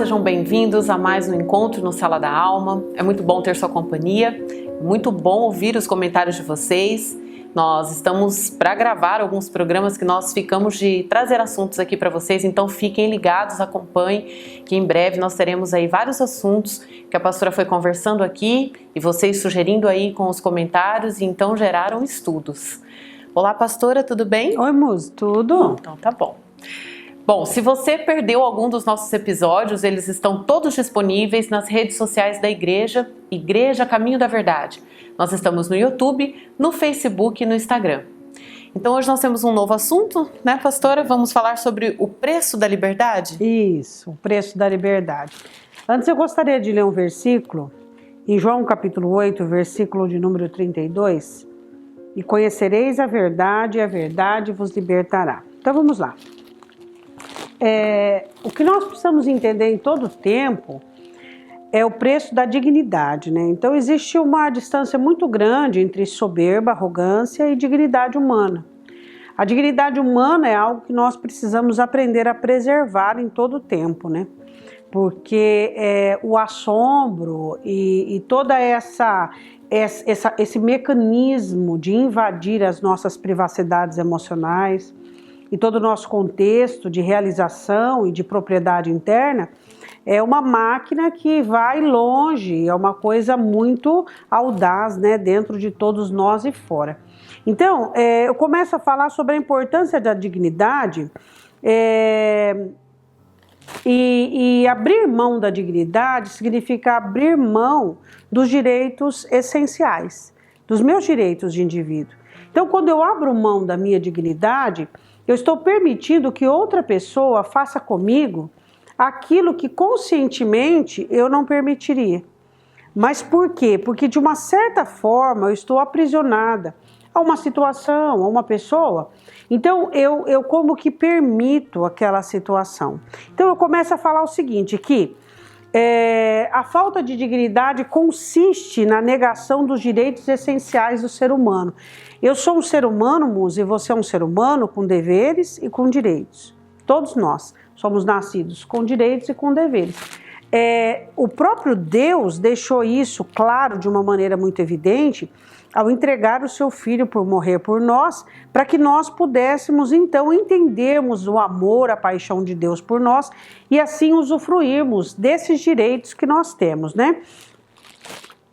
sejam bem-vindos a mais um encontro no Sala da Alma. É muito bom ter sua companhia, muito bom ouvir os comentários de vocês. Nós estamos para gravar alguns programas que nós ficamos de trazer assuntos aqui para vocês, então fiquem ligados, acompanhem, que em breve nós teremos aí vários assuntos que a pastora foi conversando aqui e vocês sugerindo aí com os comentários e então geraram estudos. Olá, pastora, tudo bem? Oi, Muzi, tudo? Então tá bom. Bom, se você perdeu algum dos nossos episódios, eles estão todos disponíveis nas redes sociais da Igreja, Igreja Caminho da Verdade. Nós estamos no YouTube, no Facebook e no Instagram. Então hoje nós temos um novo assunto, né, pastora? Vamos falar sobre o preço da liberdade? Isso, o preço da liberdade. Antes eu gostaria de ler um versículo, em João capítulo 8, versículo de número 32. E conhecereis a verdade vos libertará. Então vamos lá. O que nós precisamos entender em todo tempo é o preço da dignidade, né? Então existe uma distância muito grande entre soberba, arrogância e dignidade humana. A dignidade humana é algo que nós precisamos aprender a preservar em todo tempo, né? Porque o assombro e toda esse mecanismo de invadir as nossas privacidades emocionais e todo o nosso contexto de realização e de propriedade interna é uma máquina que vai longe, é uma coisa muito audaz, né, dentro de todos nós e fora. Então, eu começo a falar sobre a importância da dignidade e abrir mão da dignidade significa abrir mão dos direitos essenciais, dos meus direitos de indivíduo. Então, quando eu abro mão da minha dignidade, eu estou permitindo que outra pessoa faça comigo aquilo que conscientemente eu não permitiria. Mas por quê? Porque de uma certa forma eu estou aprisionada a uma situação, a uma pessoa. Então eu como que permito aquela situação. Então eu começo a falar o seguinte, que a falta de dignidade consiste na negação dos direitos essenciais do ser humano. Eu sou um ser humano, Muzi, e você é um ser humano com deveres e com direitos. Todos nós somos nascidos com direitos e com deveres. O próprio Deus deixou isso claro de uma maneira muito evidente ao entregar o seu Filho por morrer por nós, para que nós pudéssemos então entendermos o amor, a paixão de Deus por nós e assim usufruirmos desses direitos que nós temos, né?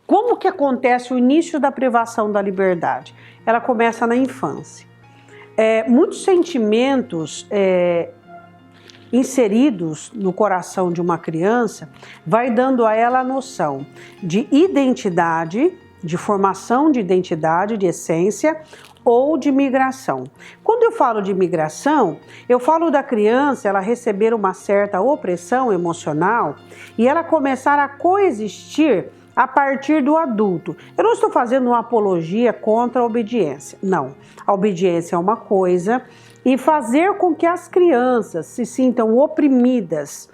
Como que acontece o início da privação da liberdade? Ela começa na infância. Muitos sentimentos inseridos no coração de uma criança vai dando a ela a noção de identidade, de formação de identidade, de essência ou de migração. Quando eu falo de migração, eu falo da criança ela receber uma certa opressão emocional e ela começar a coexistir a partir do adulto. Eu não estou fazendo uma apologia contra a obediência, não. A obediência é uma coisa e fazer com que as crianças se sintam oprimidas,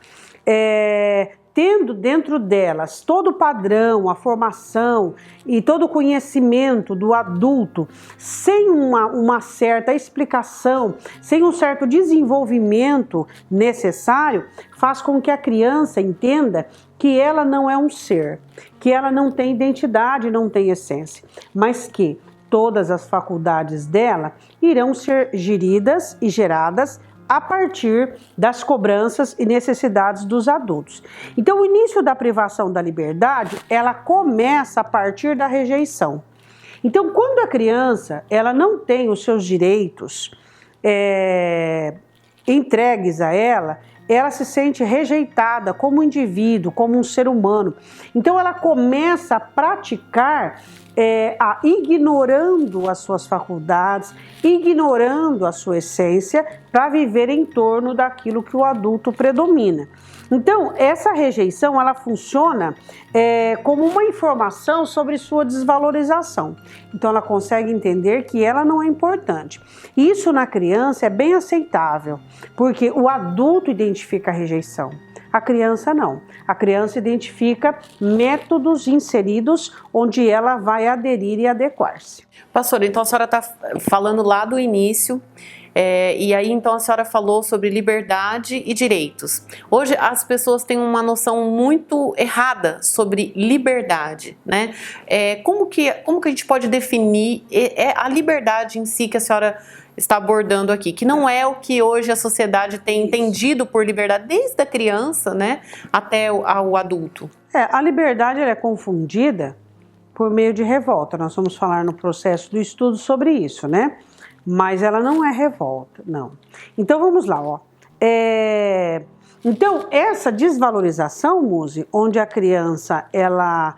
tendo dentro delas todo o padrão, a formação e todo o conhecimento do adulto, sem uma certa explicação, sem um certo desenvolvimento necessário, faz com que a criança entenda que ela não é um ser, que ela não tem identidade, não tem essência, mas que todas as faculdades dela irão ser geridas e geradas a partir das cobranças e necessidades dos adultos. Então, o início da privação da liberdade, ela começa a partir da rejeição. Então, quando a criança ela não tem os seus direitos entregues a ela se sente rejeitada como indivíduo, como um ser humano. Então, ela começa a praticar ignorando as suas faculdades, ignorando a sua essência para viver em torno daquilo que o adulto predomina. Então, essa rejeição ela funciona como uma informação sobre sua desvalorização. Então, ela consegue entender que ela não é importante. Isso na criança é bem aceitável, porque o adulto identifica a rejeição. A criança não. A criança identifica métodos inseridos onde ela vai aderir e adequar-se. Pastora, então a senhora está falando lá do início E aí então a senhora falou sobre liberdade e direitos. Hoje as pessoas têm uma noção muito errada sobre liberdade, né? Como que a gente pode definir a liberdade em si que a senhora está abordando aqui, que não é o que hoje a sociedade tem entendido por liberdade, desde a criança, né, até o adulto? A liberdade ela é confundida por meio de revolta. Nós vamos falar no processo do estudo sobre isso, né? Mas ela não é revolta, não. Então vamos lá, ó. Então essa desvalorização, Muzi, onde a criança ela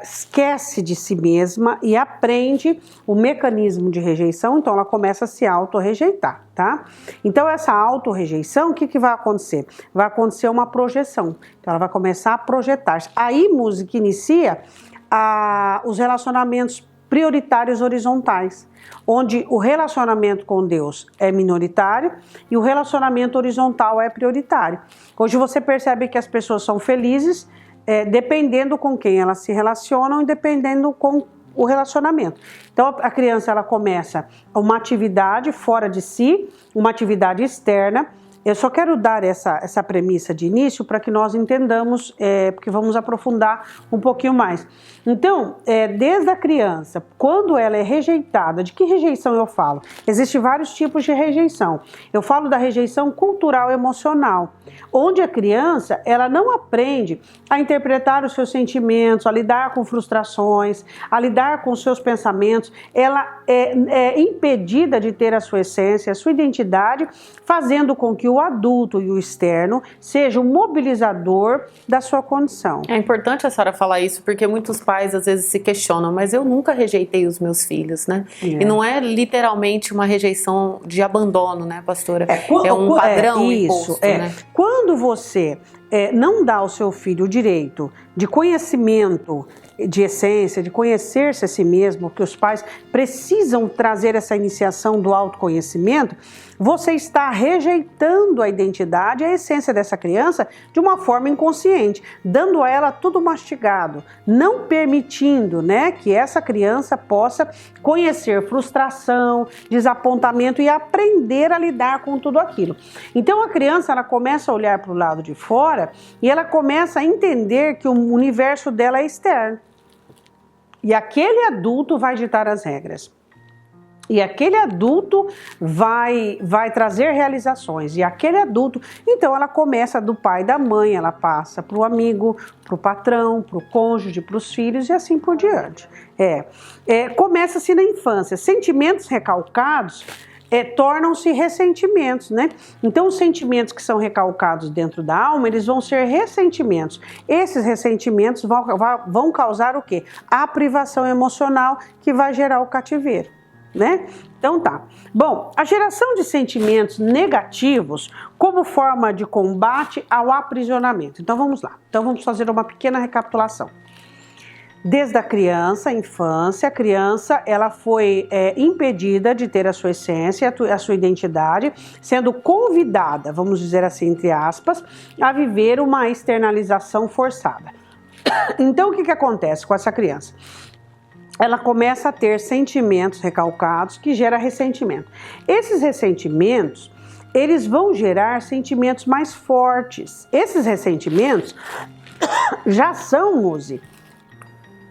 esquece de si mesma e aprende o mecanismo de rejeição, então ela começa a se auto-rejeitar, tá? Então essa auto-rejeição, o que vai acontecer? Vai acontecer uma projeção, então ela vai começar a projetar-se. Aí, música inicia os relacionamentos prioritários horizontais, onde o relacionamento com Deus é minoritário e o relacionamento horizontal é prioritário. Hoje você percebe que as pessoas são felizes dependendo com quem elas se relacionam e dependendo com o relacionamento. Então a criança ela começa uma atividade fora de si, uma atividade externa. Eu só quero dar essa premissa de início para que nós entendamos, porque vamos aprofundar um pouquinho mais. Então, desde a criança, quando ela é rejeitada, de que rejeição eu falo? Existem vários tipos de rejeição. Eu falo da rejeição cultural emocional, onde a criança ela não aprende a interpretar os seus sentimentos, a lidar com frustrações, a lidar com os seus pensamentos. Ela é impedida de ter a sua essência, a sua identidade, fazendo com que o adulto e o externo seja o mobilizador da sua condição. É importante a senhora falar isso, porque muitos pais às vezes se questionam, mas eu nunca rejeitei os meus filhos, né? E não é literalmente uma rejeição de abandono, né, pastora? É um padrão imposto, né? Quando você não dá ao seu filho o direito de conhecimento, de essência, de conhecer-se a si mesmo, que os pais precisam trazer essa iniciação do autoconhecimento, você está rejeitando a identidade, a essência dessa criança de uma forma inconsciente, dando a ela tudo mastigado, não permitindo, né, que essa criança possa conhecer frustração, desapontamento e aprender a lidar com tudo aquilo. Então a criança ela começa a olhar para o lado de fora e ela começa a entender que o universo dela é externo. E aquele adulto vai ditar as regras. E aquele adulto vai trazer realizações. E aquele adulto, então ela começa do pai e da mãe, ela passa para o amigo, para o patrão, para o cônjuge, para os filhos e assim por diante. Começa-se na infância. Sentimentos recalcados tornam-se ressentimentos, né? Então os sentimentos que são recalcados dentro da alma, eles vão ser ressentimentos. Esses ressentimentos vão causar o quê? A privação emocional que vai gerar o cativeiro, né? Então tá. Bom, a geração de sentimentos negativos como forma de combate ao aprisionamento. Então vamos lá. Então vamos fazer uma pequena recapitulação. Desde a criança, a infância, a criança ela foi impedida de ter a sua essência, a sua identidade, sendo convidada, vamos dizer assim, entre aspas, a viver uma externalização forçada. Então o que acontece com essa criança? Ela começa a ter sentimentos recalcados que geram ressentimento. Esses ressentimentos, eles vão gerar sentimentos mais fortes. Esses ressentimentos já são, Muzi,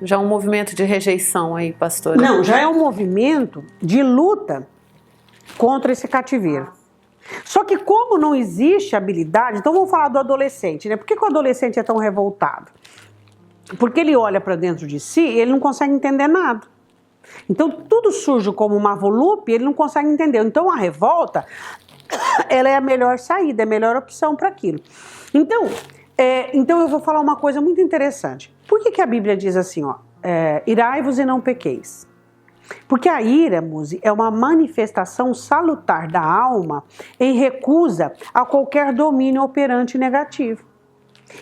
já é um movimento de rejeição aí, pastora? Não, já é um movimento de luta contra esse cativeiro. Só que como não existe habilidade, então vamos falar do adolescente, né? Por que o adolescente é tão revoltado? Porque ele olha para dentro de si e ele não consegue entender nada. Então tudo surge como uma volúpia e ele não consegue entender. Então a revolta, ela é a melhor saída, é a melhor opção para aquilo. Então eu vou falar uma coisa muito interessante. Por que a Bíblia diz assim, irai-vos e não pequeis? Porque a ira, Muzi, é uma manifestação salutar da alma em recusa a qualquer domínio operante negativo.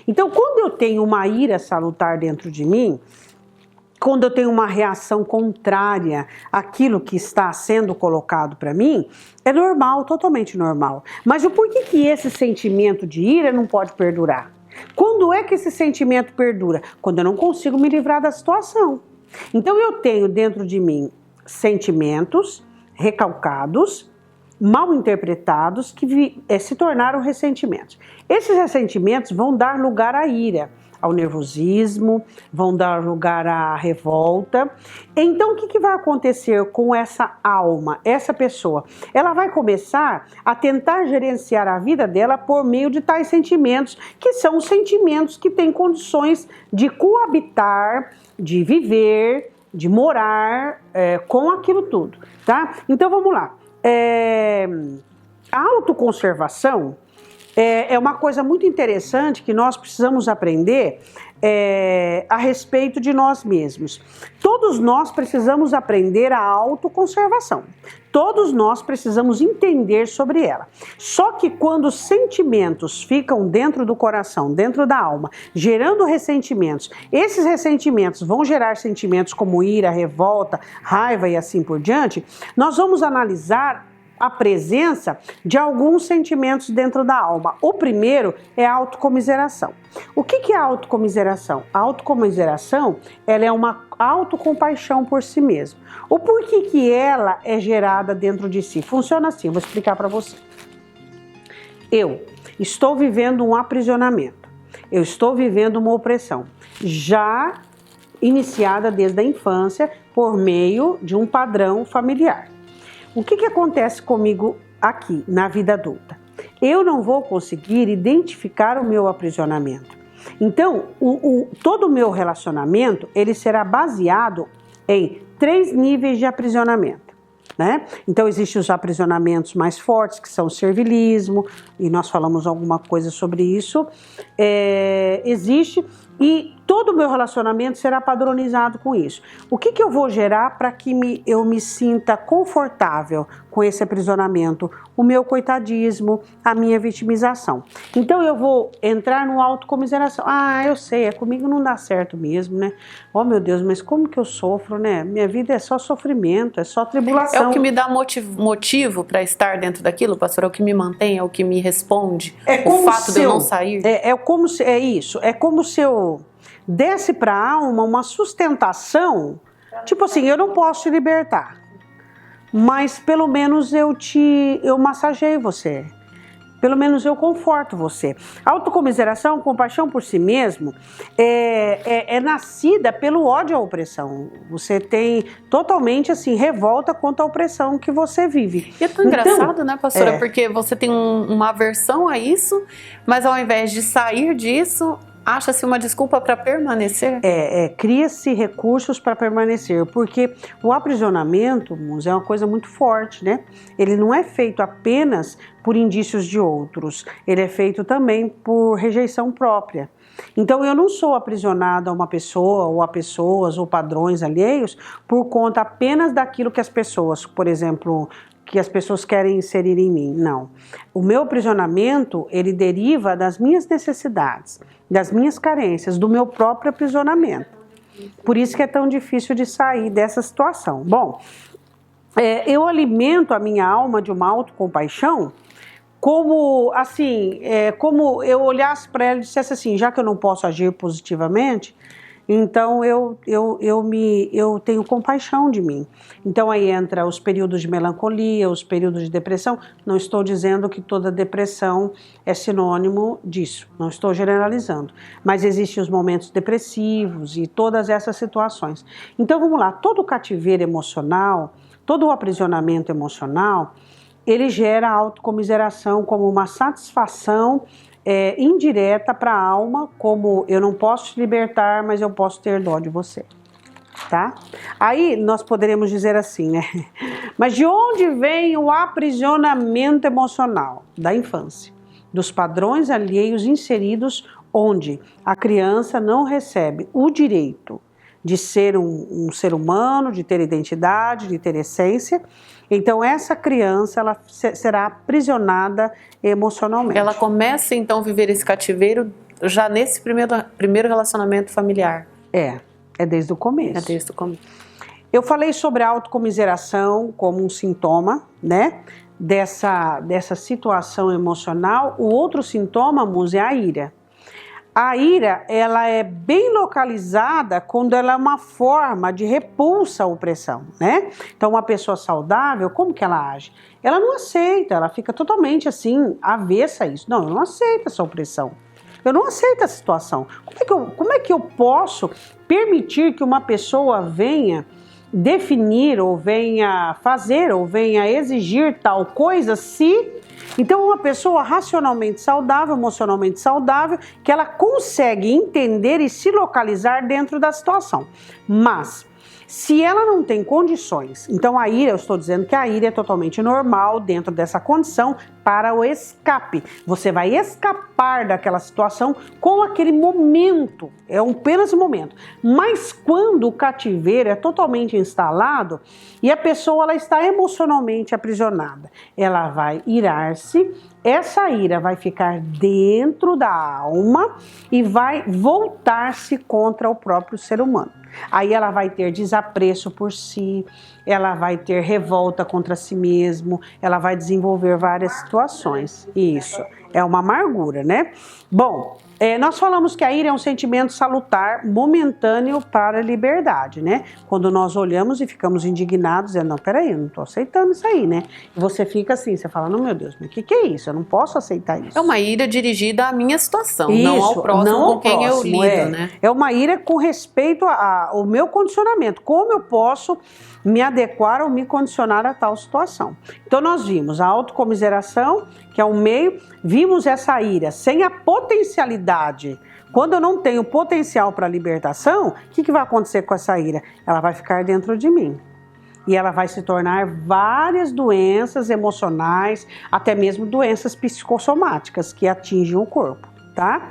Então, quando eu tenho uma ira salutar dentro de mim, quando eu tenho uma reação contrária àquilo que está sendo colocado para mim, é normal, totalmente normal. Mas o porquê que esse sentimento de ira não pode perdurar? Quando é que esse sentimento perdura? Quando eu não consigo me livrar da situação. Então eu tenho dentro de mim sentimentos recalcados, mal interpretados que se tornaram ressentimentos. Esses ressentimentos vão dar lugar à ira, ao nervosismo, vão dar lugar à revolta. Então, o que vai acontecer com essa alma, essa pessoa? Ela vai começar a tentar gerenciar a vida dela por meio de tais sentimentos, que são os sentimentos que têm condições de coabitar, de viver, de morar com aquilo tudo, tá? Então, vamos lá. A autoconservação é uma coisa muito interessante que nós precisamos aprender a respeito de nós mesmos. Todos nós precisamos aprender a autoconservação. Todos nós precisamos entender sobre ela. Só que quando os sentimentos ficam dentro do coração, dentro da alma, gerando ressentimentos, esses ressentimentos vão gerar sentimentos como ira, revolta, raiva e assim por diante, nós vamos analisar a presença de alguns sentimentos dentro da alma. O primeiro é a autocomiseração. O que é a autocomiseração? A autocomiseração, ela é uma autocompaixão por si mesmo. O porquê que ela é gerada dentro de si? Funciona assim, eu vou explicar para você. Eu estou vivendo um aprisionamento. Eu estou vivendo uma opressão, já iniciada desde a infância por meio de um padrão familiar. O que acontece comigo aqui, na vida adulta? Eu não vou conseguir identificar o meu aprisionamento. Então, todo o meu relacionamento, ele será baseado em 3 níveis de aprisionamento, né? Então, existem os aprisionamentos mais fortes, que são o servilismo, e nós falamos alguma coisa sobre isso. Existe, e todo o meu relacionamento será padronizado com isso. O que eu vou gerar para que eu me sinta confortável com esse aprisionamento? O meu coitadismo, a minha vitimização. Então eu vou entrar no autocomiseração. Ah, eu sei, comigo não dá certo mesmo, né? Oh meu Deus, mas como que eu sofro, né? Minha vida é só sofrimento, é só tribulação. É o que me dá motivo para estar dentro daquilo, pastor? É o que me mantém, é o que me responde? O fato de eu não sair? É isso, é como se eu desse para a alma uma sustentação, tipo assim, eu não posso te libertar, mas pelo menos eu massageio você, pelo menos eu conforto você. Autocomiseração, compaixão por si mesmo, é nascida pelo ódio à opressão. Você tem totalmente assim, revolta contra a opressão que você vive. E é tão engraçado, né, pastora? Porque você tem uma aversão a isso, mas ao invés de sair disso, acha-se uma desculpa para permanecer? Cria-se recursos para permanecer, porque o aprisionamento, é uma coisa muito forte, né? Ele não é feito apenas por indícios de outros, ele é feito também por rejeição própria. Então eu não sou aprisionado a uma pessoa ou a pessoas ou padrões alheios por conta apenas daquilo que as pessoas, por exemplo, que as pessoas querem inserir em mim. Não. O meu aprisionamento, ele deriva das minhas necessidades, das minhas carências, do meu próprio aprisionamento. Por isso que é tão difícil de sair dessa situação. Bom, eu alimento a minha alma de uma autocompaixão como, assim, como eu olhasse para ela e dissesse assim, já que eu não posso agir positivamente, então eu tenho compaixão de mim. Então aí entra os períodos de melancolia, os períodos de depressão. Não estou dizendo que toda depressão é sinônimo disso, não estou generalizando. Mas existem os momentos depressivos e todas essas situações. Então vamos lá, todo o cativeiro emocional, todo o aprisionamento emocional, ele gera a autocomiseração como uma satisfação indireta para a alma, como eu não posso te libertar, mas eu posso ter dó de você, tá? Aí nós poderemos dizer assim, né? Mas de onde vem o aprisionamento emocional? Da infância, dos padrões alheios inseridos onde a criança não recebe o direito de ser um ser humano, de ter identidade, de ter essência. Então essa criança, ela será aprisionada emocionalmente. Ela começa então a viver esse cativeiro já nesse primeiro relacionamento familiar. É desde o começo. É desde o começo. Eu falei sobre a autocomiseração como um sintoma, né, dessa situação emocional. O outro sintoma, Musa, é a ira. A ira, ela é bem localizada quando ela é uma forma de repulsa à opressão, né? Então, uma pessoa saudável, como que ela age? Ela não aceita, ela fica totalmente assim, avessa a isso. Não, eu não aceito essa opressão. Eu não aceito essa situação. Como é que eu posso permitir que uma pessoa venha definir, ou venha fazer, ou venha exigir tal coisa se... Então, uma pessoa racionalmente saudável, emocionalmente saudável, que ela consegue entender e se localizar dentro da situação. Mas, se ela não tem condições, então a ira, eu estou dizendo que a ira é totalmente normal dentro dessa condição para o escape. Você vai escapar daquela situação com aquele momento, é apenas um momento. Mas quando o cativeiro é totalmente instalado e a pessoa ela está emocionalmente aprisionada, ela vai irar-se, essa ira vai ficar dentro da alma e vai voltar-se contra o próprio ser humano. Aí ela vai ter desapreço por si, ela vai ter revolta contra si mesmo, ela vai desenvolver várias situações. Isso é uma amargura, né? Bom, nós falamos que a ira é um sentimento salutar, momentâneo para a liberdade, né? Quando nós olhamos e ficamos indignados, não, peraí, eu não tô aceitando isso aí, né? E você fica assim, você fala, não, meu Deus, mas o que é isso? Eu não posso aceitar isso. É uma ira dirigida à minha situação, isso, não ao próximo não ao com quem próximo, eu lido, né? É uma ira com respeito ao meu condicionamento, como eu posso me adequar ou me condicionar a tal situação. Então nós vimos a autocomiseração, que é um meio, vimos essa ira sem a potencialidade. Quando eu não tenho potencial para libertação, o que vai acontecer com essa ira? Ela vai ficar dentro de mim. E ela vai se tornar várias doenças emocionais, até mesmo doenças psicossomáticas que atingem o corpo, tá?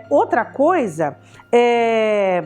Outra coisa é...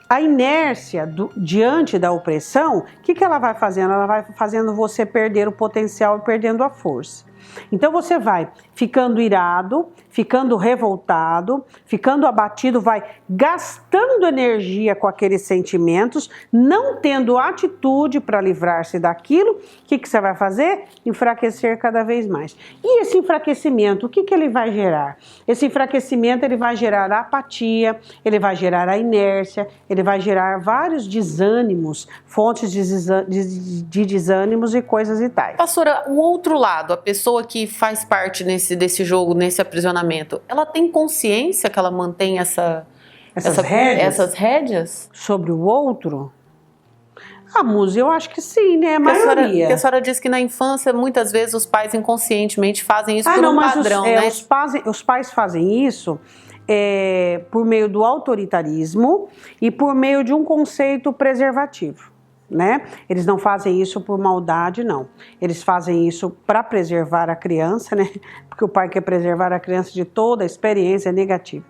A inércia diante da opressão, o que ela vai fazendo? Ela vai fazendo você perder o potencial e perdendo a força. Então você vai ficando irado, ficando revoltado, ficando abatido, vai gastando energia com aqueles sentimentos, não tendo atitude para livrar-se daquilo. O que você vai fazer? Enfraquecer cada vez mais. E esse enfraquecimento, o que ele vai gerar? Esse enfraquecimento ele vai gerar apatia, ele vai gerar a inércia, ele vai gerar vários desânimos, fontes de desânimos e coisas e tais. Pastora, o outro lado, a pessoa que faz parte desse jogo, nesse aprisionamento, ela tem consciência que ela mantém essas rédeas? Sobre o outro? A música, eu acho que sim, né? A maioria. Porque a senhora disse que na infância, muitas vezes, os pais inconscientemente fazem isso por um padrão, né? Os pais fazem isso por meio do autoritarismo e por meio de um conceito preservativo, né? Eles não fazem isso por maldade, não. Eles fazem isso para preservar a criança, né? Porque o pai quer preservar a criança de toda a experiência negativa.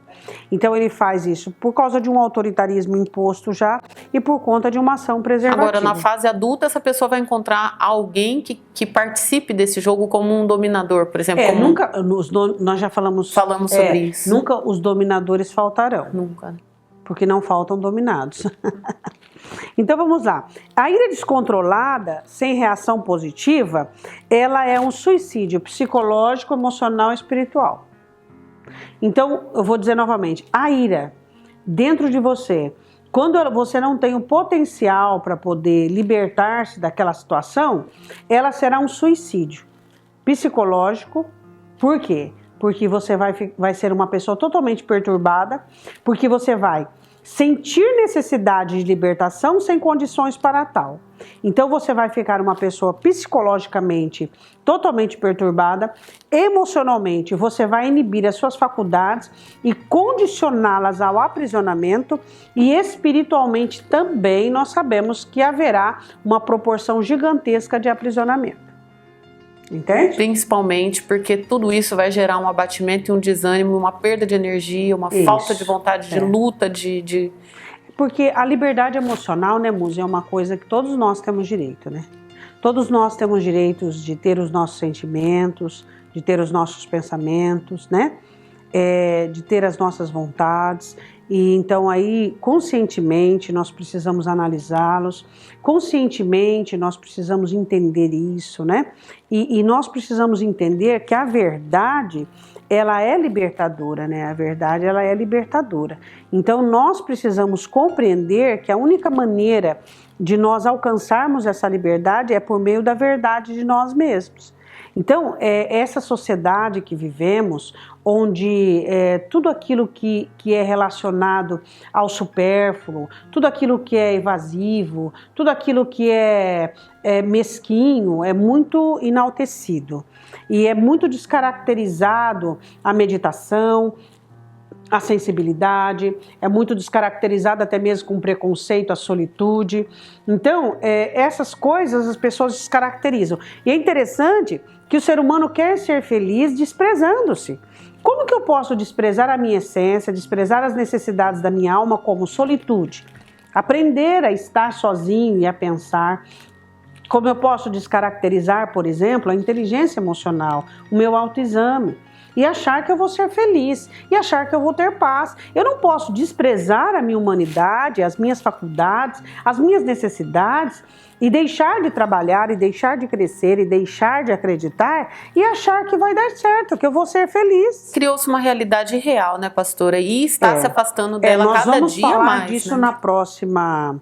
Então ele faz isso por causa de um autoritarismo imposto já e por conta de uma ação preservativa. Agora, na fase adulta, essa pessoa vai encontrar alguém que participe desse jogo como um dominador, por exemplo. Nós já falamos sobre isso. Nunca os dominadores faltarão. Nunca. Porque não faltam dominados. Então vamos lá. A ira descontrolada, sem reação positiva, ela é um suicídio psicológico, emocional e espiritual. Então eu vou dizer novamente, a ira dentro de você, quando você não tem o potencial para poder libertar-se daquela situação, ela será um suicídio psicológico. Por quê? Porque você vai ser uma pessoa totalmente perturbada, porque você vai sentir necessidade de libertação sem condições para tal. Então você vai ficar uma pessoa psicologicamente totalmente perturbada, emocionalmente você vai inibir as suas faculdades e condicioná-las ao aprisionamento, e espiritualmente também nós sabemos que haverá uma proporção gigantesca de aprisionamento. Entende? Principalmente porque tudo isso vai gerar um abatimento e um desânimo, uma perda de energia, uma falta de vontade de luta, de... Porque a liberdade emocional, né, Muzi, é uma coisa que todos nós temos direito, né? Todos nós temos direitos de ter os nossos sentimentos, de ter os nossos pensamentos, né? De ter as nossas vontades. E então aí, conscientemente, nós precisamos analisá-los, conscientemente nós precisamos entender isso, né? E nós precisamos entender que a verdade, ela é libertadora, né? A verdade, ela é libertadora. Então nós precisamos compreender que a única maneira de nós alcançarmos essa liberdade é por meio da verdade de nós mesmos. Então, essa sociedade que vivemos, onde tudo aquilo que é relacionado ao supérfluo, tudo aquilo que é evasivo, tudo aquilo que é mesquinho, é muito enaltecido. E é muito descaracterizado a meditação, a sensibilidade, é muito descaracterizada até mesmo com preconceito, a solitude. Então, essas coisas as pessoas descaracterizam. E é interessante que o ser humano quer ser feliz desprezando-se. Como que eu posso desprezar a minha essência, desprezar as necessidades da minha alma como solitude? Aprender a estar sozinho e a pensar. Como eu posso descaracterizar, por exemplo, a inteligência emocional, o meu autoexame, e achar que eu vou ser feliz, e achar que eu vou ter paz. Eu não posso desprezar a minha humanidade, as minhas faculdades, as minhas necessidades, e deixar de trabalhar, e deixar de crescer, e deixar de acreditar, e achar que vai dar certo, que eu vou ser feliz. Criou-se uma realidade real, né, pastora? E está se afastando dela cada dia mais. Nós vamos falar disso, né?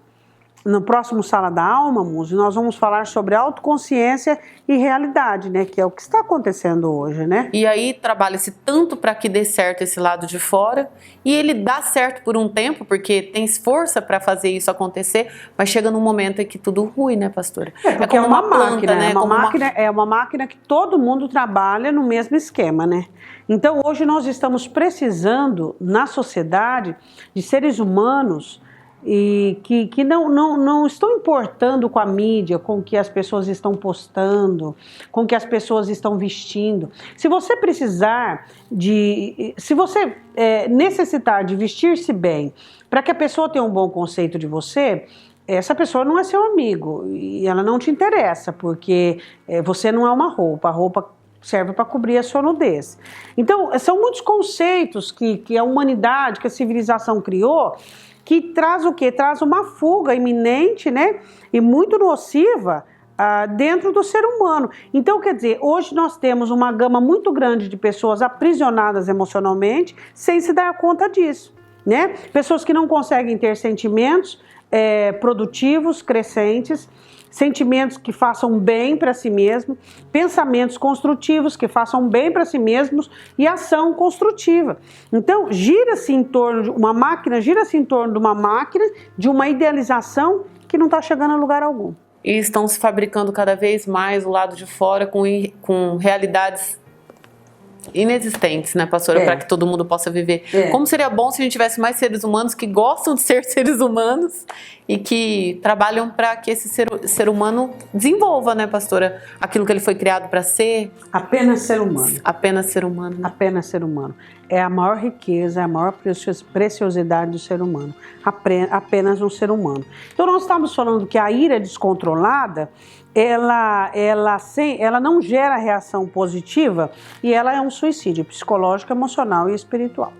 No próximo Sala da Alma, Muzi, nós vamos falar sobre autoconsciência e realidade, né? Que é o que está acontecendo hoje, né? E aí trabalha-se tanto para que dê certo esse lado de fora, e ele dá certo por um tempo, porque tem força para fazer isso acontecer, mas chega num momento em que tudo ruim, né, pastora? Porque é uma máquina, né? É uma máquina que todo mundo trabalha no mesmo esquema, né? Então hoje nós estamos precisando, na sociedade, de seres humanos e que não estão importando com a mídia, com o que as pessoas estão postando, com o que as pessoas estão vestindo. Se você necessitar de vestir-se bem para que a pessoa tenha um bom conceito de você, essa pessoa não é seu amigo e ela não te interessa, porque você não é uma roupa, a roupa serve para cobrir a sua nudez. Então, são muitos conceitos que a humanidade, que a civilização criou, que traz o quê? Traz uma fuga iminente, né? E muito nociva dentro do ser humano. Então, quer dizer, hoje nós temos uma gama muito grande de pessoas aprisionadas emocionalmente sem se dar conta disso, né? Pessoas que não conseguem ter sentimentos produtivos, crescentes, sentimentos que façam bem para si mesmo, pensamentos construtivos que façam bem para si mesmos e ação construtiva. Então, gira-se em torno de uma máquina, de uma idealização que não está chegando a lugar algum. E estão se fabricando cada vez mais o lado de fora com realidades inexistentes, né, pastora, para que todo mundo possa viver. Como seria bom se a gente tivesse mais seres humanos que gostam de ser seres humanos e que trabalham para que esse ser humano desenvolva, né, pastora, aquilo que ele foi criado para ser. Apenas ser humano. Apenas ser humano. Né? Apenas ser humano. É a maior riqueza, é a maior preciosidade do ser humano. Apenas um ser humano. Então nós estamos falando que a ira descontrolada, ela não gera reação positiva e ela é um suicídio psicológico, emocional e espiritual.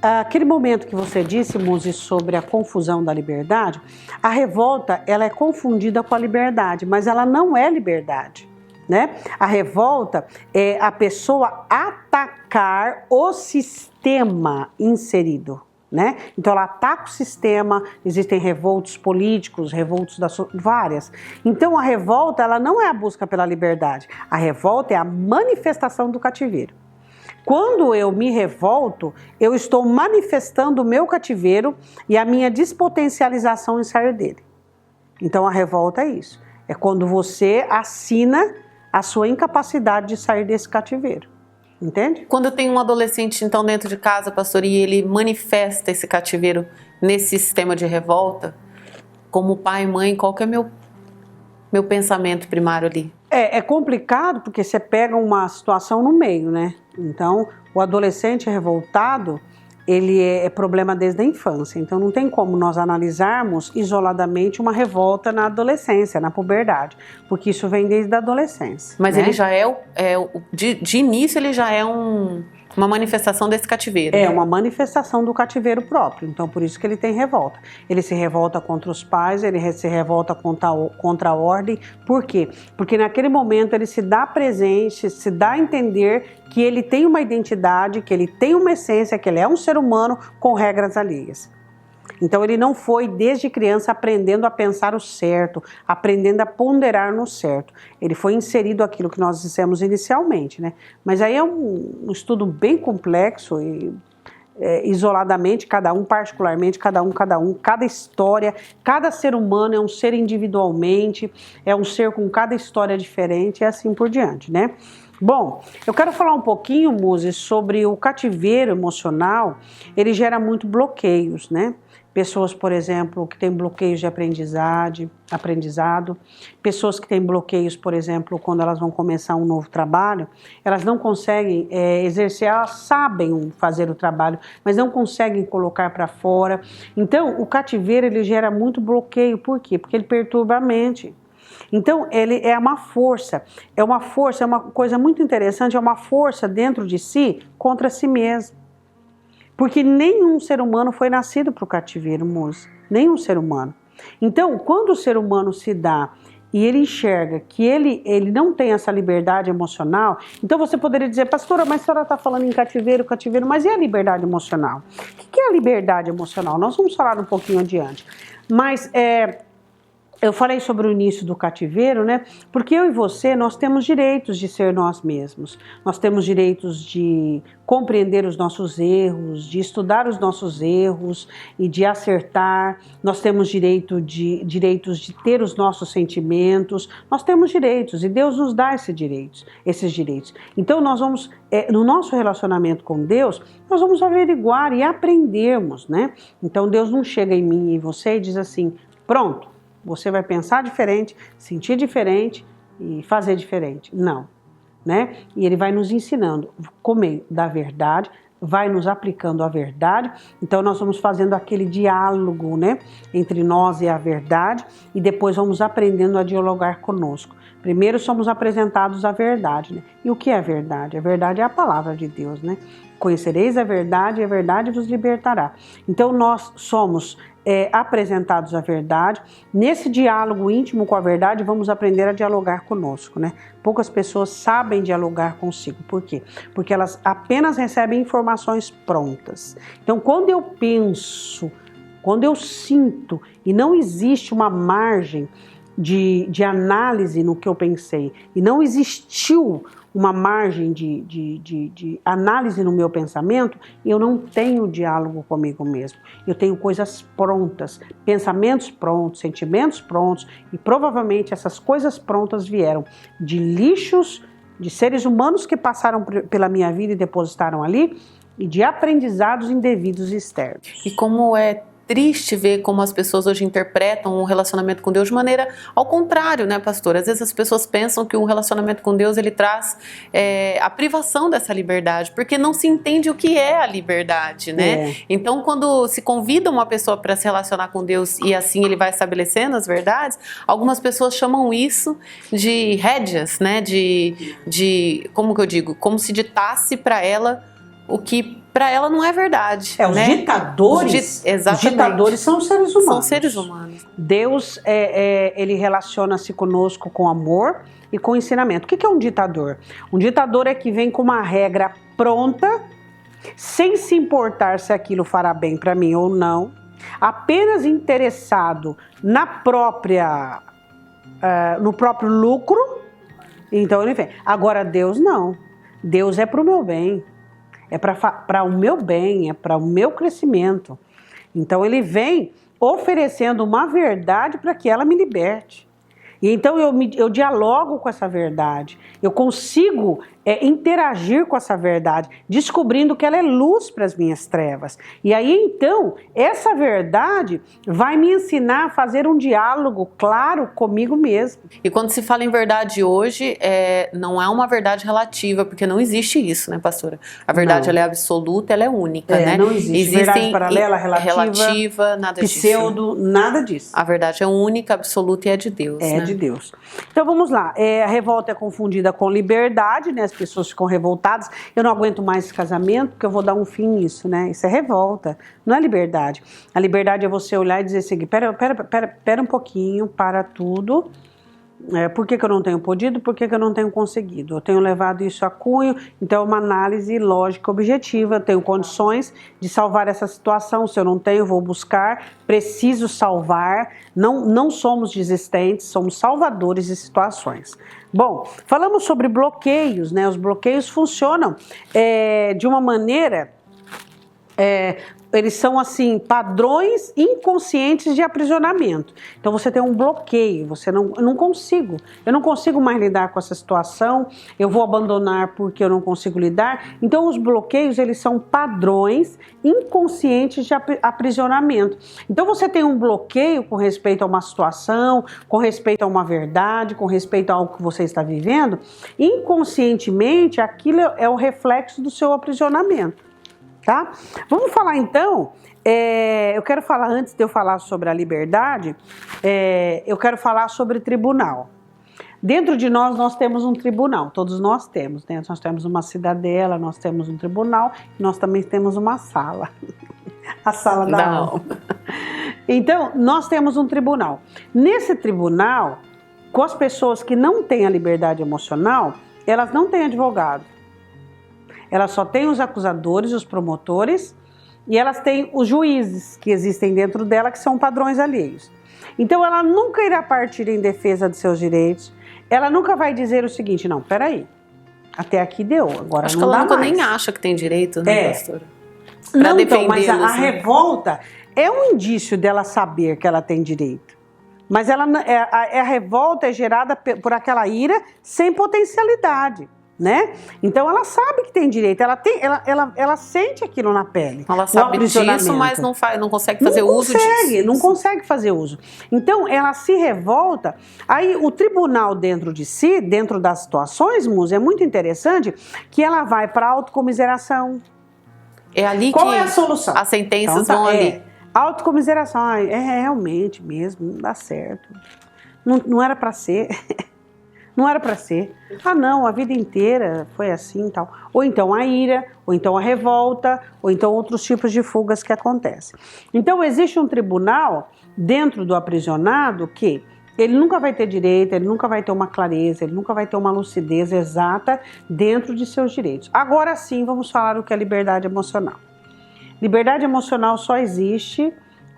Aquele momento que você disse, Muzi, sobre a confusão da liberdade, a revolta ela é confundida com a liberdade, mas ela não é liberdade, né? A revolta é a pessoa atacar o sistema inserido, né? Então ela ataca o sistema, existem revoltos políticos, revoltos várias. Então a revolta ela não é a busca pela liberdade, a revolta é a manifestação do cativeiro. Quando eu me revolto, eu estou manifestando o meu cativeiro e a minha despotencialização em sair dele. Então a revolta é isso, é quando você assina a sua incapacidade de sair desse cativeiro. Entende? Quando eu tenho um adolescente, então, dentro de casa, pastor, e ele manifesta esse cativeiro nesse sistema de revolta, como pai e mãe, qual que é meu pensamento primário ali? É complicado porque você pega uma situação no meio, né? Então, o adolescente revoltado, ele é problema desde a infância. Então, não tem como nós analisarmos isoladamente uma revolta na adolescência, na puberdade, porque isso vem desde a adolescência. Mas né? ele já de início, ele já é um Uma manifestação desse cativeiro. É uma manifestação do cativeiro próprio. Então, por isso que ele tem revolta. Ele se revolta contra os pais, ele se revolta contra a ordem. Por quê? Porque naquele momento ele se dá presente, se dá a entender que ele tem uma identidade, que ele tem uma essência, que ele é um ser humano com regras alheias. Então ele não foi desde criança aprendendo a pensar o certo, aprendendo a ponderar no certo. Ele foi inserido aquilo que nós dissemos inicialmente, né? Mas aí é um estudo bem complexo e isoladamente, cada um particularmente, cada história, cada ser humano é um ser individualmente, é um ser com cada história diferente e assim por diante, né? Bom, eu quero falar um pouquinho, Muzi, sobre o cativeiro emocional. Ele gera muito bloqueios, né? Pessoas, por exemplo, que têm bloqueios de aprendizado, pessoas que têm bloqueios, por exemplo, quando elas vão começar um novo trabalho, elas não conseguem exercer, elas sabem fazer o trabalho, mas não conseguem colocar para fora. Então, o cativeiro, ele gera muito bloqueio. Por quê? Porque ele perturba a mente. Então, ele é uma força, é uma coisa muito interessante, é uma força dentro de si contra si mesmo. Porque nenhum ser humano foi nascido para o cativeiro, moço. Nenhum ser humano. Então, quando o ser humano se dá e ele enxerga que ele não tem essa liberdade emocional, então você poderia dizer, pastora, mas a senhora está falando em cativeiro, mas e a liberdade emocional? O que é a liberdade emocional? Nós vamos falar um pouquinho adiante. Mas eu falei sobre o início do cativeiro, né? Porque eu e você, nós temos direitos de ser nós mesmos. Nós temos direitos de compreender os nossos erros, de estudar os nossos erros e de acertar. Nós temos direitos de ter os nossos sentimentos. Nós temos direitos e Deus nos dá esses direitos. Então nós vamos, no nosso relacionamento com Deus, nós vamos averiguar e aprendermos, né? Então Deus não chega em mim e em você e diz assim, pronto. Você vai pensar diferente, sentir diferente e fazer diferente. Não, né? E ele vai nos ensinando por meio da verdade, vai nos aplicando a verdade. Então nós vamos fazendo aquele diálogo, né, entre nós e a verdade e depois vamos aprendendo a dialogar conosco. Primeiro somos apresentados à verdade, né? E o que é a verdade? A verdade é a palavra de Deus, né? Conhecereis a verdade e a verdade vos libertará. Então nós somos apresentados à verdade. Nesse diálogo íntimo com a verdade, vamos aprender a dialogar conosco, né? Poucas pessoas sabem dialogar consigo. Por quê? Porque elas apenas recebem informações prontas. Então, quando eu penso, quando eu sinto, e não existe uma margem de análise no que eu pensei, e não existiu uma margem de análise no meu pensamento, eu não tenho diálogo comigo mesmo. Eu tenho coisas prontas, pensamentos prontos, sentimentos prontos, e provavelmente essas coisas prontas vieram de lixos, de seres humanos que passaram pela minha vida e depositaram ali, e de aprendizados indevidos e externos. E como é triste ver como as pessoas hoje interpretam um relacionamento com Deus de maneira ao contrário, né, pastor? Às vezes as pessoas pensam que um relacionamento com Deus, ele traz a privação dessa liberdade, porque não se entende o que é a liberdade, né? Então, quando se convida uma pessoa para se relacionar com Deus e assim ele vai estabelecendo as verdades, algumas pessoas chamam isso de rédeas, né? Como que eu digo? Como se ditasse para ela o que para ela não é verdade. Os ditadores, exatamente. Os ditadores são seres humanos. São seres humanos. Deus, ele relaciona-se conosco com amor e com ensinamento. O que é um ditador? Um ditador é que vem com uma regra pronta, sem se importar se aquilo fará bem para mim ou não, apenas interessado no próprio lucro. Então ele vem. Agora Deus não. Deus é para o meu bem. É para o meu bem, é para o meu crescimento. Então ele vem oferecendo uma verdade para que ela me liberte. E então eu dialogo com essa verdade, eu consigo interagir com essa verdade, descobrindo que ela é luz para as minhas trevas. E aí então, essa verdade vai me ensinar a fazer um diálogo claro comigo mesmo. E quando se fala em verdade hoje, não é uma verdade relativa, porque não existe isso, né, pastora? A verdade ela é absoluta, ela é única, né? Não existe verdade paralela, relativa, nada pseudo, disso. Nada disso. A verdade é única, absoluta e é de Deus. É, né? De Deus. Então vamos lá, a revolta é confundida com liberdade, né? pessoas ficam revoltadas, eu não aguento mais esse casamento porque eu vou dar um fim nisso, né? Isso é revolta, não é liberdade. A liberdade é você olhar e dizer assim, pera um pouquinho, para tudo. Por que eu não tenho podido, por que eu não tenho conseguido? Eu tenho levado isso a cunho, então é uma análise lógica objetiva, eu tenho condições de salvar essa situação, se eu não tenho, vou buscar, preciso salvar, não somos desistentes, somos salvadores de situações. Bom, falamos sobre bloqueios, né? Os bloqueios funcionam de uma maneira... eles são assim, padrões inconscientes de aprisionamento. Então você tem um bloqueio, eu não consigo mais lidar com essa situação, eu vou abandonar porque eu não consigo lidar. Então os bloqueios, eles são padrões inconscientes de aprisionamento. Então você tem um bloqueio com respeito a uma situação, com respeito a uma verdade, com respeito a algo que você está vivendo, inconscientemente aquilo é o reflexo do seu aprisionamento. Tá? Vamos falar então, eu quero falar, antes de eu falar sobre a liberdade, eu quero falar sobre tribunal. Dentro de nós temos um tribunal, todos nós temos, né? Nós temos uma cidadela, nós temos um tribunal, nós também temos uma sala, a sala da alma. Então, nós temos um tribunal. Nesse tribunal, com as pessoas que não têm a liberdade emocional, elas não têm advogado. Elas só têm os acusadores, os promotores, e elas têm os juízes que existem dentro dela, que são padrões alheios. Então ela nunca irá partir em defesa de seus direitos, ela nunca vai dizer o seguinte, não, peraí, até aqui deu, agora acho não que ela dá nunca mais. Nem acha que tem direito, né, pastora? Não, então, mas a revolta é um indício dela saber que ela tem direito. Mas a revolta é gerada por aquela ira sem potencialidade. Né? Então ela sabe que tem direito, ela sente aquilo na pele. Ela sabe disso, mas não consegue fazer uso disso. Não consegue fazer uso. Então ela se revolta. Aí o tribunal dentro de si, dentro das situações, Musa, é muito interessante que ela vai para a autocomiseração. É ali Qual que é a solução? As sentenças vão ali. Autocomiseração, realmente mesmo, não dá certo. Não era para ser. Não era para ser. Não, a vida inteira foi assim e tal. Ou então a ira, ou então a revolta, ou então outros tipos de fugas que acontecem. Então existe um tribunal dentro do aprisionado que ele nunca vai ter direito, ele nunca vai ter uma clareza, ele nunca vai ter uma lucidez exata dentro de seus direitos. Agora sim, vamos falar o que é liberdade emocional. Liberdade emocional só existe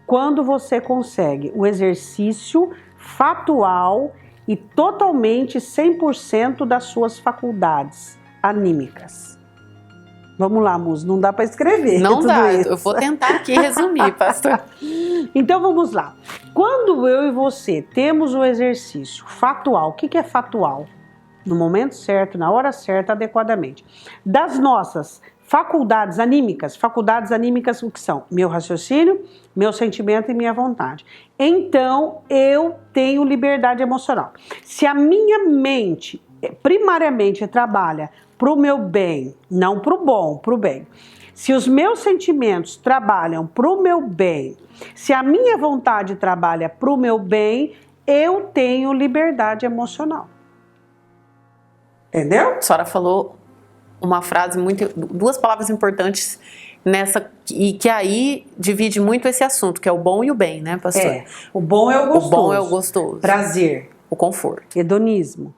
quando você consegue o exercício fatual e totalmente 100% das suas faculdades anímicas. Vamos lá, Musa, não dá para escrever. Não dá, eu vou tentar aqui resumir, pastor. Então vamos lá. Quando eu e você temos o exercício fatual, o que é fatual? No momento certo, na hora certa, adequadamente. Das nossas faculdades anímicas o que são? Meu raciocínio, meu sentimento e minha vontade. Então, eu tenho liberdade emocional. Se a minha mente, primariamente, trabalha para o meu bem, não para o bom, para o bem. Se os meus sentimentos trabalham para o meu bem, se a minha vontade trabalha para o meu bem, eu tenho liberdade emocional. Entendeu? A senhora falou uma frase duas palavras importantes nessa, e que aí divide muito esse assunto, que é o bom e o bem, né, pastor? O bom é o gostoso. O bom é o gostoso. Prazer. O conforto. Hedonismo.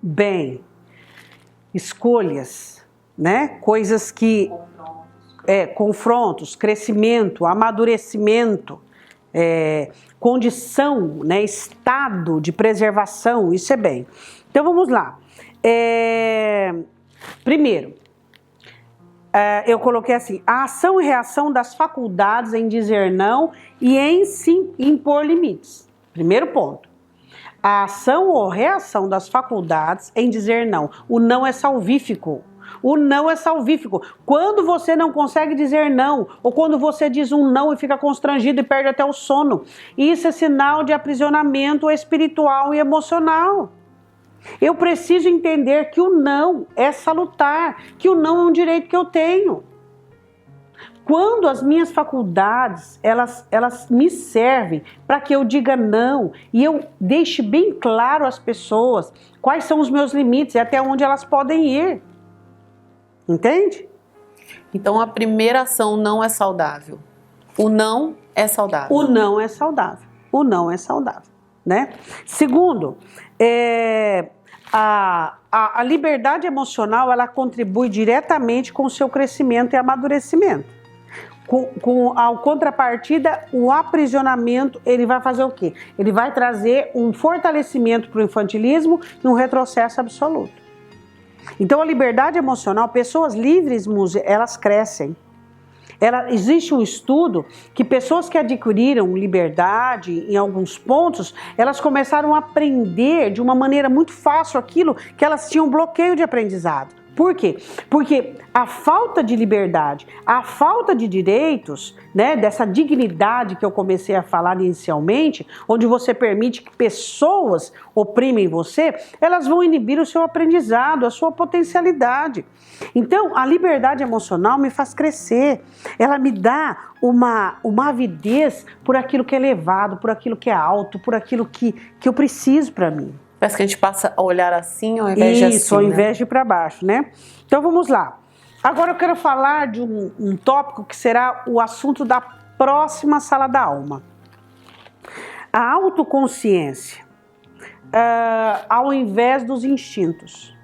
Bem. Escolhas, né? Coisas que... confrontos, crescimento, amadurecimento, condição, né? Estado de preservação, isso é bem. Então vamos lá. Primeiro, eu coloquei assim, a ação e reação das faculdades em dizer não e em se impor limites. Primeiro ponto. A ação ou reação das faculdades em dizer não. O não é salvífico. O não é salvífico. Quando você não consegue dizer não, ou quando você diz um não e fica constrangido e perde até o sono, isso é sinal de aprisionamento espiritual e emocional. Eu preciso entender que o não é salutar, que o não é um direito que eu tenho. Quando as minhas faculdades, elas me servem para que eu diga não e eu deixe bem claro às pessoas quais são os meus limites e até onde elas podem ir. Entende? Então a primeira ação não é saudável. O não é saudável. O não é saudável. O não é saudável, né? Segundo, a liberdade emocional, ela contribui diretamente com o seu crescimento e amadurecimento. A contrapartida, o aprisionamento, ele vai fazer o quê? Ele vai trazer um fortalecimento para o infantilismo e um retrocesso absoluto. Então a liberdade emocional, pessoas livres, elas crescem. Existe um estudo que pessoas que adquiriram liberdade em alguns pontos, elas começaram a aprender de uma maneira muito fácil aquilo que elas tinham bloqueio de aprendizado. Por quê? Porque a falta de liberdade, a falta de direitos, né, dessa dignidade que eu comecei a falar inicialmente, onde você permite que pessoas oprimem você, elas vão inibir o seu aprendizado, a sua potencialidade. Então, a liberdade emocional me faz crescer, ela me dá uma avidez por aquilo que é elevado, por aquilo que é alto, por aquilo que eu preciso para mim. Parece que a gente passa a olhar assim ao invés de assim. Isso, ao invés de ir para baixo, né? Então vamos lá. Agora eu quero falar de um tópico que será o assunto da próxima Sala da Alma. A autoconsciência, ao invés dos instintos.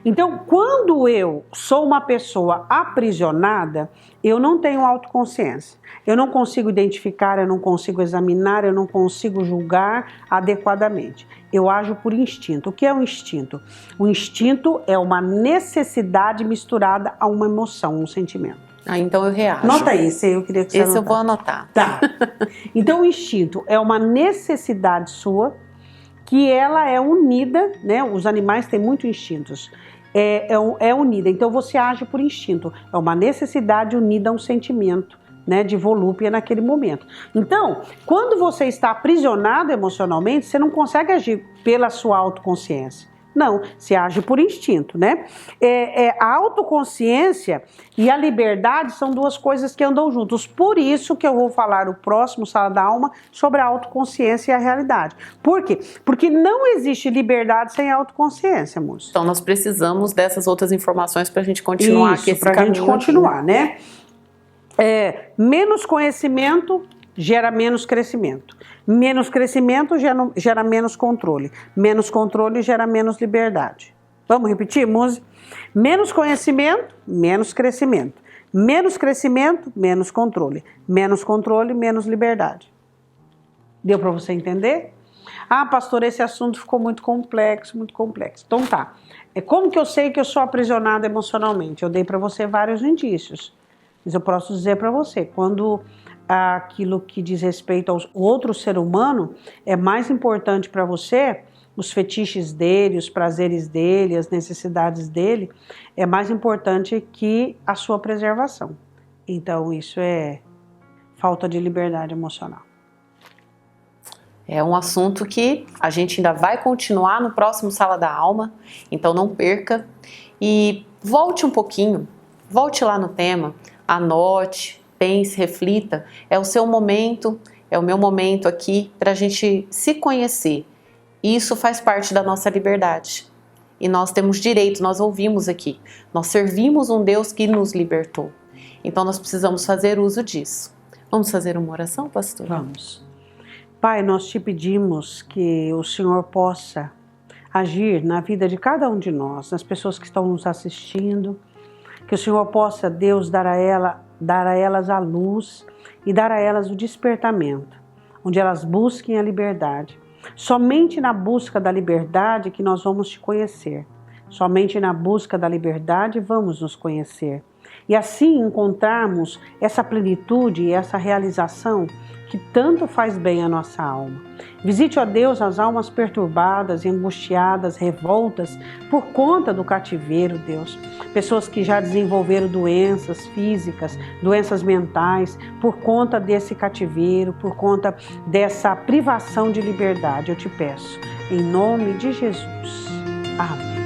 Então, quando eu sou uma pessoa aprisionada, eu não tenho autoconsciência. Eu não consigo identificar, eu não consigo examinar, eu não consigo julgar adequadamente. Eu ajo por instinto. O que é um instinto? O instinto é uma necessidade misturada a uma emoção, um sentimento. Então eu reajo. Nota esse, eu queria que você anotasse. Esse eu vou anotar. Tá. Então o instinto é uma necessidade sua que ela é unida, né? Os animais têm muitos instintos. É unida, então você age por instinto. É uma necessidade unida a um sentimento, né, de volúpia naquele momento. Então, quando você está aprisionado emocionalmente, você não consegue agir pela sua autoconsciência. Não, você age por instinto, né? A autoconsciência e a liberdade são duas coisas que andam juntos. Por isso que eu vou falar o próximo Sala da Alma sobre a autoconsciência e a realidade. Por quê? Porque não existe liberdade sem autoconsciência, moço. Então nós precisamos dessas outras informações para a gente continuar aqui esse caminho. Para a gente continuar, né? Menos conhecimento gera menos crescimento. Menos crescimento gera menos controle. Menos controle gera menos liberdade. Vamos repetir, Muzi? Menos conhecimento, menos crescimento. Menos crescimento, menos controle. Menos controle, menos liberdade. Deu para você entender? Ah, pastor, esse assunto ficou muito complexo, muito complexo. Então tá. Como que eu sei que eu sou aprisionada emocionalmente? Eu dei para você vários indícios. Mas eu posso dizer para você, quando aquilo que diz respeito ao outro ser humano é mais importante para você, os fetiches dele, os prazeres dele, as necessidades dele, é mais importante que a sua preservação. Então isso é falta de liberdade emocional. É um assunto que a gente ainda vai continuar no próximo Sala da Alma, então não perca e volte um pouquinho, volte lá no tema, anote, pense, reflita, é o seu momento, é o meu momento aqui para a gente se conhecer. Isso faz parte da nossa liberdade. E nós temos direito, nós ouvimos aqui. Nós servimos um Deus que nos libertou. Então nós precisamos fazer uso disso. Vamos fazer uma oração, pastor? Vamos. Pai, nós te pedimos que o Senhor possa agir na vida de cada um de nós, nas pessoas que estão nos assistindo, que o Senhor possa, Deus, dar a elas a luz e dar a elas o despertamento, onde elas busquem a liberdade. Somente na busca da liberdade que nós vamos te conhecer. Somente na busca da liberdade vamos nos conhecer. E assim encontrarmos essa plenitude e essa realização que tanto faz bem à nossa alma. Visite, ó Deus, as almas perturbadas, angustiadas, revoltas por conta do cativeiro, Deus. Pessoas que já desenvolveram doenças físicas, doenças mentais, por conta desse cativeiro, por conta dessa privação de liberdade, eu te peço. Em nome de Jesus. Amém.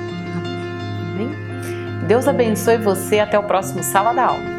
Amém. Deus abençoe você. Até o próximo Sala da Alma.